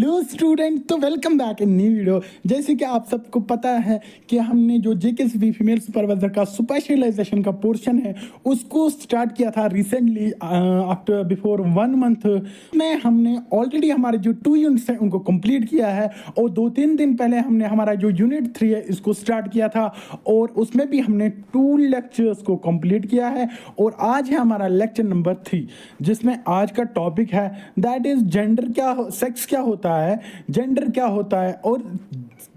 Hello student, तो welcome back in new video. जैसे कि आप सबको पता है कि हमने जो जेकेएसवी फीमेल सुपरवाइजर का स्पेशलाइजेशन का पोर्शन है उसको स्टार्ट किया था रिसेंटली आफ्टर बिफोर 1 मंथ में। हमने ऑलरेडी हमारे जो 2 यूनिट्स हैं उनको कंप्लीट किया है और 2-3 दिन पहले हमने हमारा जो यूनिट 3 है इसको स्टार्ट किया था और उसमें भी हमने 2 लेक्चर्स को कंप्लीट किया है। और आज है हमारा लेक्चर नंबर 3 जिसमें आज का टॉपिक है दैट इज जेंडर सेक्स क्या होता है, जेंडर क्या होता है और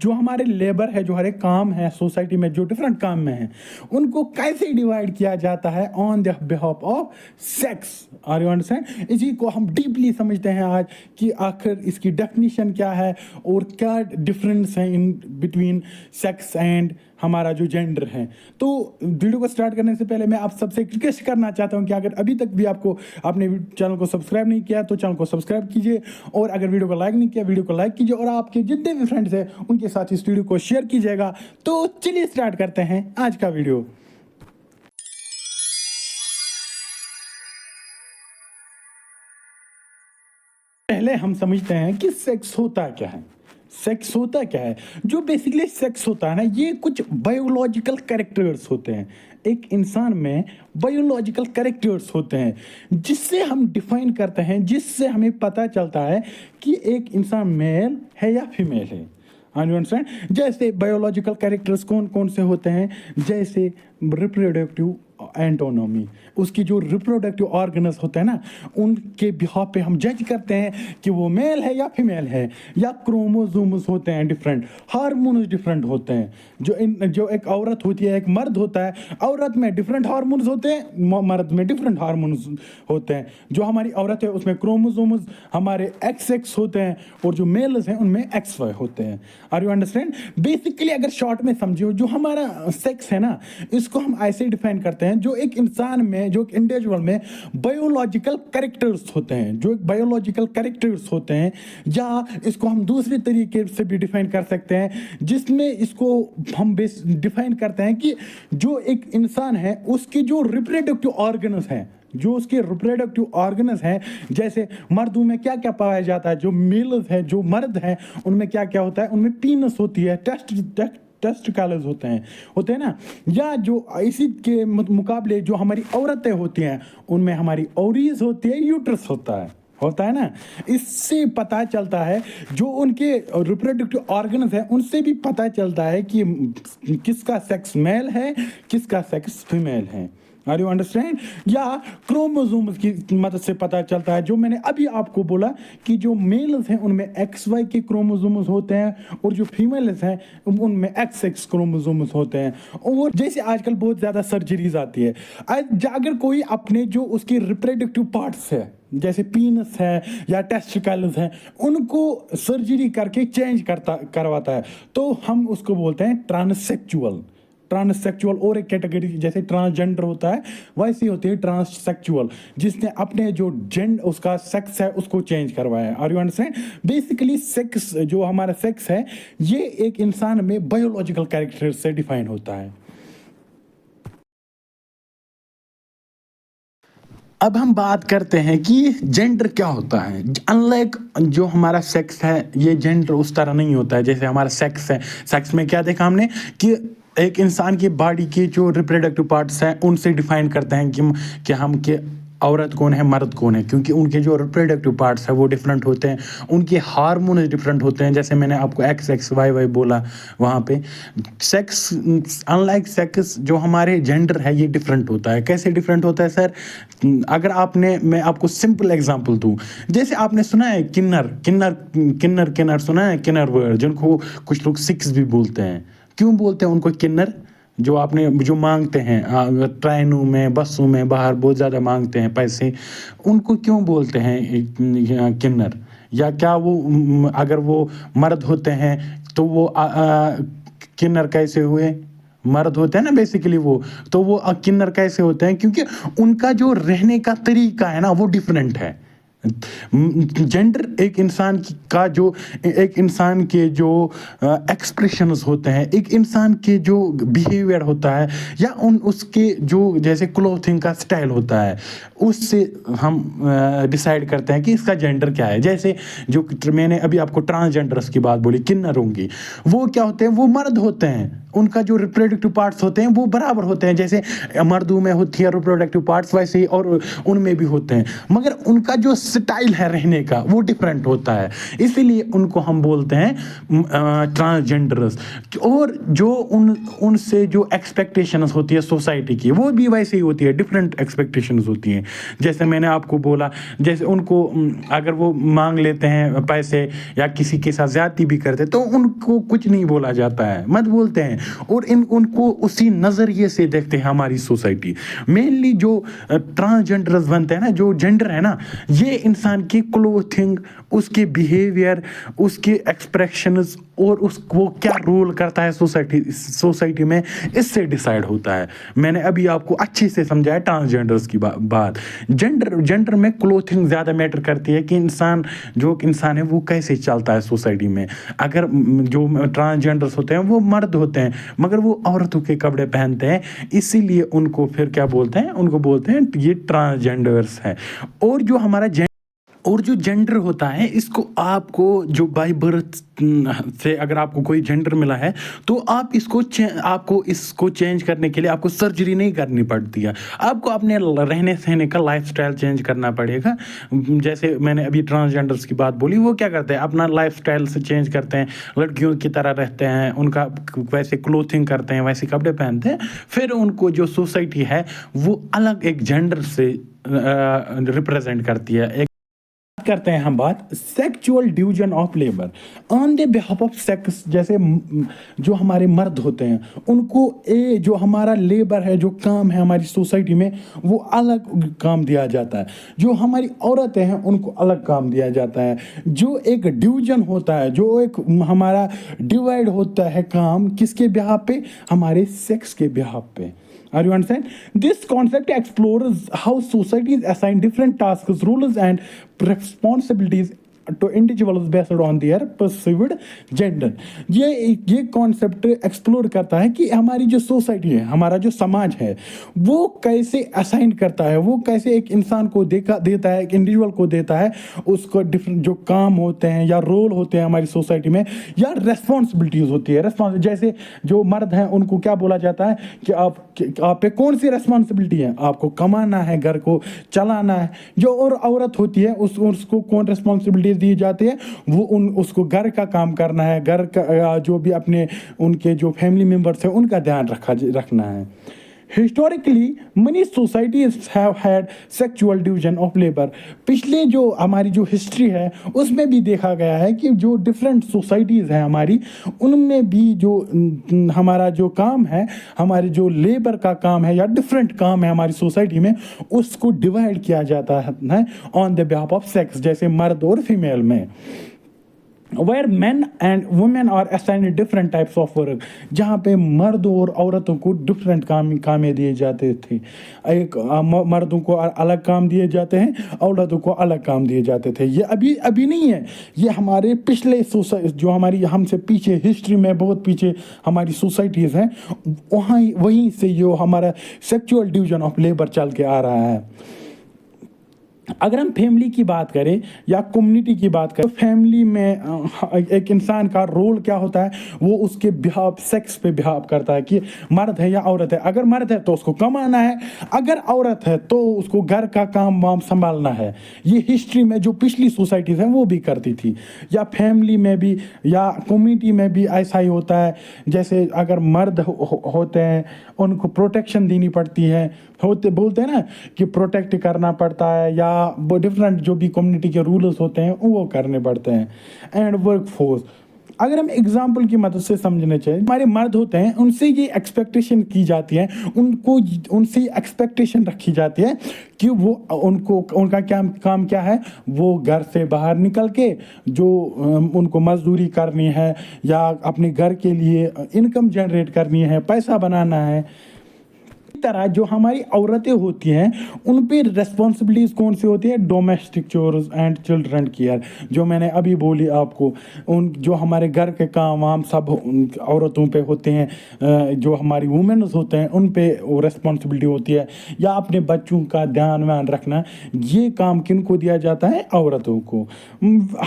जो हमारे लेबर है, जो हमारे काम है सोसाइटी में, जो डिफरेंट काम में है उनको कैसे डिवाइड किया जाता है on the behalf of sex. Are you understand? इसी को हम डीपली समझते हैं आज कि आखिर इसकी डेफिनेशन क्या है और क्या डिफरेंस है इन बिटवीन सेक्स एंड हमारा जो जेंडर है। तो वीडियो को स्टार्ट करने से पहले मैं आप सबसे रिक्वेस्ट करना चाहता हूं कि अगर अभी तक भी आपने चैनल को सब्सक्राइब नहीं किया तो चैनल को सब्सक्राइब कीजिए, और अगर वीडियो को लाइक नहीं किया वीडियो को लाइक कीजिए, और आपके जितने भी फ्रेंड्स हैं उनके साथ इस वीडियो को शेयर कीजिएगा। तो चलिए स्टार्ट करते हैं आज का वीडियो। पहले हम समझते हैं कि सेक्स होता क्या है। सेक्स होता क्या है? जो बेसिकली सेक्स होता है ना, ये कुछ बायोलॉजिकल कैरेक्टर्स होते हैं। एक इंसान में बायोलॉजिकल कैरेक्टर्स होते हैं जिससे हम डिफाइन करते हैं, जिससे हमें पता चलता है कि एक इंसान मेल है या फीमेल है। जैसे बायोलॉजिकल कैरेक्टर्स कौन कौन से होते हैं? जैसे रिप्रोडक्टिव एंटोनॉमी, उसकी जो रिप्रोडक्टिव ऑर्गन्स होते हैं ना, उनके बिहाफ पे हम जज करते हैं कि वो मेल है या फीमेल है। या क्रोमोसोम्स होते हैं डिफरेंट, हार्मोन्स डिफरेंट होते हैं। जो एक औरत होती है, एक मर्द होता है, औरत में डिफरेंट हार्मोन्स होते हैं, मर्द में डिफरेंट हार्मोन्स होते हैं। जो हमारी औरत है उसमें क्रोमोसोम्स हमारे XX होते हैं और जो मेल्स हैं उनमें XY होते हैं। Are you understand? बेसिकली अगर शॉर्ट में समझो, जो हमारा सेक्स है ना, इसको हम ऐसे डिफाइन करते हैं जो एक इंसान में, जो एक इंडिविजुअल में बायोलॉजिकल कैरेक्टर्स होते हैं, जो एक बायोलॉजिकल कैरेक्टर्स होते हैं। या इसको हम दूसरे तरीके से भी डिफाइन कर सकते हैं जिसमें इसको हम डिफाइन करते हैं कि जो एक इंसान है उसकी जो रिप्रोडक्टिव ऑर्गन्स हैं, जो उसके रिप्रोडक्टिव ऑर्गन्स हैं, जैसे मर्दों में क्या क्या पाया जाता है, जो मेल्स है, जो मर्द हैं उनमें क्या क्या होता है, उनमें पीनस होती है, टेस्टिकल्स होते हैं ना। या जो इसी के मुकाबले जो हमारी औरतें होती हैं उनमें हमारी ओवरीज होती है, यूट्रस होता है ना। इससे पता चलता है, जो उनके रिप्रोडक्टिव ऑर्गन्स हैं उनसे भी पता चलता है कि किसका सेक्स मेल है, किसका सेक्स फीमेल है। Are you understand? या क्रोमोसोम्स की मदद से पता चलता है, जो मैंने अभी आपको बोला कि जो मेल्स हैं उनमें XY के क्रोमोसोम्स होते हैं और जो फीमेल्स हैं उनमें XX क्रोमोसोम्स होते हैं। और जैसे आजकल बहुत ज़्यादा सर्जरीज आती है, अगर कोई अपने जो उसके रिप्रोडक्टिव पार्ट्स है, जैसे पीनस है या टेस्टिकल्स हैं, उनको सर्जरी करके चेंज करवाता है तो हम उसको बोलते हैं ट्रांससेक्सुअल। और एक कैटेगरी जैसे ट्रांसजेंडर होता है वैसी होती है ट्रांससेक्सुअल, जिसने अपने जो उसका सेक्स है उसको चेंज करवाया है। Are you understand? Basically sex, जो हमारा सेक्स है, ये एक इंसान में बायोलॉजिकल कैरेक्टर से डिफाइन होता है। अब हम बात करते हैं कि जेंडर क्या होता है। अनलाइक जो हमारा सेक्स है, ये जेंडर उस तरह नहीं होता है जैसे हमारा सेक्स है। सेक्स में क्या देखा हमने कि एक इंसान की बॉडी की जो रिप्रोडक्टिव पार्ट्स हैं उनसे डिफाइन करते हैं कि हम के औरत कौन है, मर्द कौन है, क्योंकि उनके जो रिप्रोडक्टिव पार्ट्स है वो डिफरेंट होते हैं, उनके हार्मोन्स डिफरेंट होते हैं। जैसे मैंने आपको XXYY बोला, वहाँ पे सेक्स, अनलाइक सेक्स जो हमारे जेंडर है ये डिफरेंट होता है। कैसे डिफरेंट होता है सर? अगर मैं आपको सिंपल एग्जांपल दूं, जैसे आपने सुना है किन्नर सुना है, किन्नर वर्ड, जिनको कुछ लोग सिक्स भी बोलते हैं। क्यों बोलते हैं उनको किन्नर? जो मांगते हैं ट्रेनों में, बसों में, बाहर बहुत ज़्यादा मांगते हैं पैसे, उनको क्यों बोलते हैं किन्नर? या क्या वो अगर वो मर्द होते हैं तो वो किन्नर कैसे हुए? मर्द होते हैं ना बेसिकली वो, तो वो किन्नर कैसे होते हैं? क्योंकि उनका जो रहने का तरीका है ना वो डिफरेंट है। जेंडर एक इंसान के जो एक्सप्रेशंस होते हैं, एक इंसान के जो बिहेवियर होता है, या उसके जो जैसे क्लोथिंग का स्टाइल होता है, उससे हम डिसाइड करते हैं कि इसका जेंडर क्या है। जैसे जो मैंने अभी आपको ट्रांसजेंडर्स की बात बोली, किन्नरों की, वो क्या होते हैं, वो मर्द होते हैं, उनका जो रिप्रोडक्टिव पार्ट्स होते हैं वो बराबर होते हैं, जैसे मर्दों में होती है रिप्रोडक्टिव पार्ट्स वैसे ही और उनमें भी होते हैं, मगर उनका जो स्टाइल है रहने का वो डिफरेंट होता है, इसीलिए उनको हम बोलते हैं ट्रांसजेंडर्स। और जो उनसे जो एक्सपेक्टेशंस होती है सोसाइटी की, वो भी वैसे ही होती है, डिफरेंट एक्सपेक्टेशंस होती हैं। जैसे मैंने आपको बोला, जैसे उनको अगर वो मांग लेते हैं पैसे या किसी के साथ ज्यादती भी करते हैं तो उनको कुछ नहीं बोला जाता है, मत बोलते हैं, और उनको उसी नजरिए से देखते हैं हमारी सोसाइटी। मेनली जो ट्रांसजेंडर्स बनते हैं ना, जो जेंडर है ना, ये इंसान की क्लोथिंग, उसके बिहेवियर, उसके एक्सप्रेशंस और उसको क्या रोल करता है सोसाइटी में, इससे डिसाइड होता है। मैंने अभी आपको अच्छे से समझाया ट्रांसजेंडर्स की बात। जेंडर में क्लोथिंग ज़्यादा मैटर करती है कि जो इंसान है वो कैसे चलता है सोसाइटी में। अगर जो ट्रांसजेंडर्स होते हैं वो मर्द होते हैं मगर वो औरतों के कपड़े पहनते हैं, इसीलिए उनको फिर क्या बोलते हैं, उनको बोलते हैं ये ट्रांसजेंडर्स है। और जो जेंडर होता है, इसको आपको जो बाय बर्थ से अगर आपको कोई जेंडर मिला है तो आपको इसको चेंज करने के लिए आपको सर्जरी नहीं करनी पड़ती है, आपको अपने रहने सहने का लाइफस्टाइल चेंज करना पड़ेगा। जैसे मैंने अभी ट्रांसजेंडर्स की बात बोली, वो क्या करते हैं, अपना लाइफस्टाइल से चेंज करते हैं, लड़कियों की तरह रहते हैं, उनका वैसे क्लोथिंग करते हैं, वैसे कपड़े पहनते हैं, फिर उनको जो सोसाइटी है वो अलग एक जेंडर से रिप्रेजेंट करती है। करते हैं हम बात sexual division of labour on the behalf of sex. जैसे जो हमारे मर्द होते हैं उनको जो हमारा लेबर है, जो काम है हमारी सोसाइटी में, वो अलग काम दिया जाता है। जो हमारी औरतें हैं उनको अलग काम दिया जाता है। जो एक डिवीजन होता है, जो एक हमारा डिवाइड होता है काम, किसके बिहाफ पे, हमारे सेक्स के बिहाफ पे। Are you understand? This concept explores how societies assign different tasks, roles, and responsibilities to individuals based on their perceived gender. ये कॉन्सेप्ट एक्सप्लोर करता है कि हमारी जो सोसाइटी है, हमारा जो समाज है, वो कैसे असाइन करता है, वो कैसे एक इंसान को देता है, एक इंडिविजुअल को देता है, उसको डिफरेंट जो काम होते हैं या रोल होते हैं हमारी सोसाइटी में, या रेस्पॉन्सिबिलिटीज होती है। जैसे जो मर्द हैं उनको क्या बोला जाता है कि आप पे कौन सी रेस्पॉन्सिबिलिटी है, आपको कमाना है, घर को चलाना है। जो और औरत होती है उसको कौन रेस्पॉन्सिबिलिटी दी जाती है, वो उसको घर का काम करना है, घर का जो भी अपने उनके जो फैमिली मेंबर्स हैं उनका ध्यान रखना है। Historically, many societies have had sexual division of labor. पिछले जो हमारी जो हिस्ट्री है उसमें भी देखा गया है कि जो डिफरेंट सोसाइटीज़ हैं हमारी, उनमें भी जो हमारा जो काम है, हमारे जो लेबर का काम है या डिफरेंट काम है हमारी सोसाइटी में, उसको डिवाइड किया जाता है on the behalf of sex, जैसे मर्द और फीमेल में। Where men and women are assigned different types of work, जहाँ पे मर्दों और औरतों को डिफरेंट कामें दिए जाते थे। एक मर्दों को अलग काम दिए जाते हैं, औरतों को अलग काम दिए जाते थे। ये अभी नहीं है, ये हमारे पिछले जो हमारी हमसे पीछे हिस्ट्री में बहुत पीछे हमारी सोसाइटीज़ हैं, वहीं से जो हमारा सेक्सुअल डिवीजन ऑफ लेबर चल के आ रहा है। अगर हम फैमिली की बात करें या कम्युनिटी की बात करें, तो फैमिली में एक इंसान का रोल क्या होता है, वो उसके बिहाफ सेक्स पे बिहाफ करता है कि मर्द है या औरत है। अगर मर्द है तो उसको कमाना है, अगर औरत है तो उसको घर का काम वाम संभालना है। ये हिस्ट्री में जो पिछली सोसाइटीज़ हैं वो भी करती थी, या फैमिली में भी या कम्युनिटी में भी ऐसा ही होता है। जैसे अगर मर्द होते हैं उनको प्रोटेक्शन देनी पड़ती है, बोलते हैं ना कि प्रोटेक्ट करना पड़ता है, या वो डिफरेंट जो भी कम्युनिटी के रूल्स होते हैं वो करने पड़ते हैं। एंड वर्क फोर्स, अगर हम एग्जाम्पल की मदद से समझने चाहिए, हमारे मर्द होते हैं उनसे ये एक्सपेक्टेशन की जाती है, उनसे एक्सपेक्टेशन रखी जाती है कि वो उनका काम क्या है, वो घर से बाहर निकल के जो उनको मजदूरी करनी है या अपने घर के लिए इनकम जनरेट करनी है, पैसा बनाना है। طرح جو ہماری عورتیں ہوتی ہیں ان پہ ریسپانسبلٹیز کون سی ہوتی ہے؟ Domestic chores and children care, جو میں نے ابھی بولی آپ کو، ان جو ہمارے گھر کے کام وام سب عورتوں پہ ہوتے ہیں، جو ہماری وومنز ہوتے ہیں ان پہ ریسپانسبلٹی ہوتی ہے، یا اپنے بچوں کا دھیان وان رکھنا، یہ کام کن کو دیا جاتا ہے؟ عورتوں کو.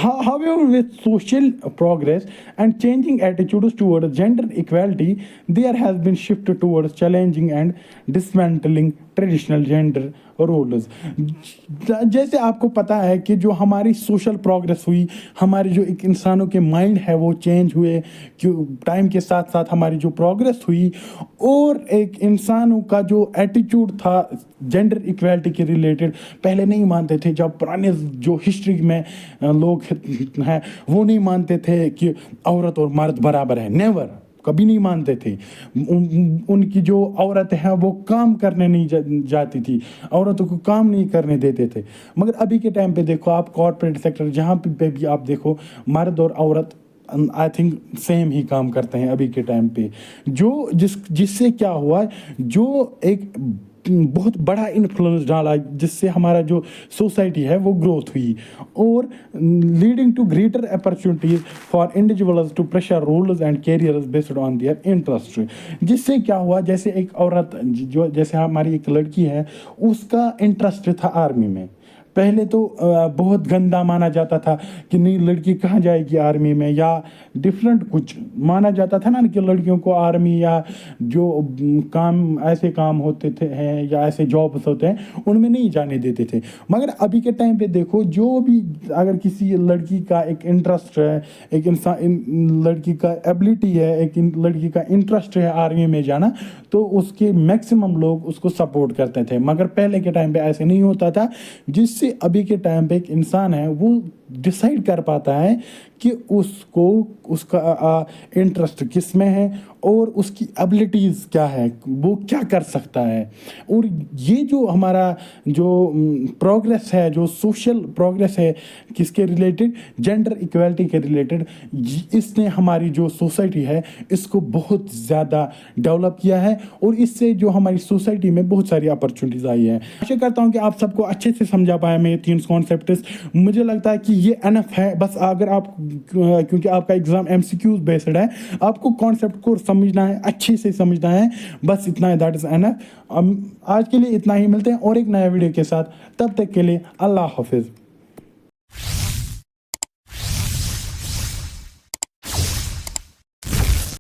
However, with social progress and changing attitudes towards gender equality, there has been shift towards challenging and dismantling traditional gender roles. جیسے آپ کو پتا ہے کہ جو ہماری سوشل پروگرس ہوئی، ہماری جو ایک انسانوں کے مائنڈ ہے وہ چینج ہوئے، کہ ٹائم کے ساتھ ساتھ ہماری جو پروگرس ہوئی، اور ایک انسانوں کا جو ایٹیٹیوڈ تھا جینڈر ایکویلٹی کے ریلیٹڈ، پہلے نہیں مانتے تھے. جب پرانے جو ہسٹری میں لوگ ہیں وہ نہیں مانتے تھے کہ عورت اور مرد برابر ہیں، نیور، کبھی نہیں مانتے تھے. ان کی جو عورت ہے وہ کام کرنے نہیں جاتی تھی، عورتوں کو کام نہیں کرنے دیتے تھے. مگر ابھی کے ٹائم پہ دیکھو آپ، کارپوریٹ سیکٹر جہاں پہ بھی آپ دیکھو، مرد اور عورت آئی تھنک سیم ہی کام کرتے ہیں ابھی کے ٹائم پہ. جس سے کیا ہوا، جو ایک بہت بڑا انفلوئنس ڈالا، جس سے ہمارا جو سوسائٹی ہے وہ گروتھ ہوئی، اور leading to greater opportunities for individuals to pursue roles and careers based on their interest. جس سے کیا ہوا، جیسے ایک عورت، جو جیسے ہماری ایک لڑکی ہے، اس کا انٹرسٹ تھا آرمی میں. پہلے تو بہت گندا مانا جاتا تھا کہ نہیں لڑکی کہاں جائے گی آرمی میں، یا ڈفرینٹ کچھ مانا جاتا تھا نا، کہ لڑکیوں کو آرمی یا جو کام ایسے کام ہوتے تھے ہیں یا ایسے جابس ہوتے ہیں ان میں نہیں جانے دیتے تھے. مگر ابھی کے ٹائم پہ دیکھو، جو بھی اگر کسی لڑکی کا ایک انٹرسٹ ہے، ایک لڑکی کا ایبلٹی ہے، ایک لڑکی کا انٹرسٹ ہے آرمی میں جانا، تو اس کے میکسیمم لوگ اس کو سپورٹ کرتے تھے. مگر پہلے کے ٹائم پہ ایسے نہیں ہوتا تھا، جس سے ابھی کے ٹائم پہ ایک انسان ہے وہ ڈیسائیڈ کر پاتا ہے کہ اس کا انٹرسٹ کس میں ہے اور اس کی ایبلٹیز کیا ہے، وہ کیا کر سکتا ہے. اور یہ جو ہمارا جو پروگرس ہے، جو سوشل پروگرس ہے، کس کے ریلیٹڈ؟ جینڈر ایکویلٹی کے ریلیٹڈ، اس نے ہماری جو سوسائٹی ہے اس کو بہت زیادہ ڈیولپ کیا ہے، اور اس سے جو ہماری سوسائٹی میں بہت ساری اپرچونیٹیز آئی ہیں. آشا کرتا ہوں کہ آپ سب کو اچھے سے سمجھا پایا میں یہ 3 کانسیپٹس. مجھے لگتا ہے کہ یہ انف ہے بس. اگر آپ، کیونکہ آپ کا ایگزام MCQs بیسڈ ہے، آپ کو کانسیپٹ کو سمجھنا ہے، اچھے سے سمجھنا ہے، بس اتنا ہے، دیٹ از انف. آج کے لیے اتنا ہی، ملتے ہیں اور ایک نیا ویڈیو کے ساتھ. تب تک کے لیے اللہ حافظ.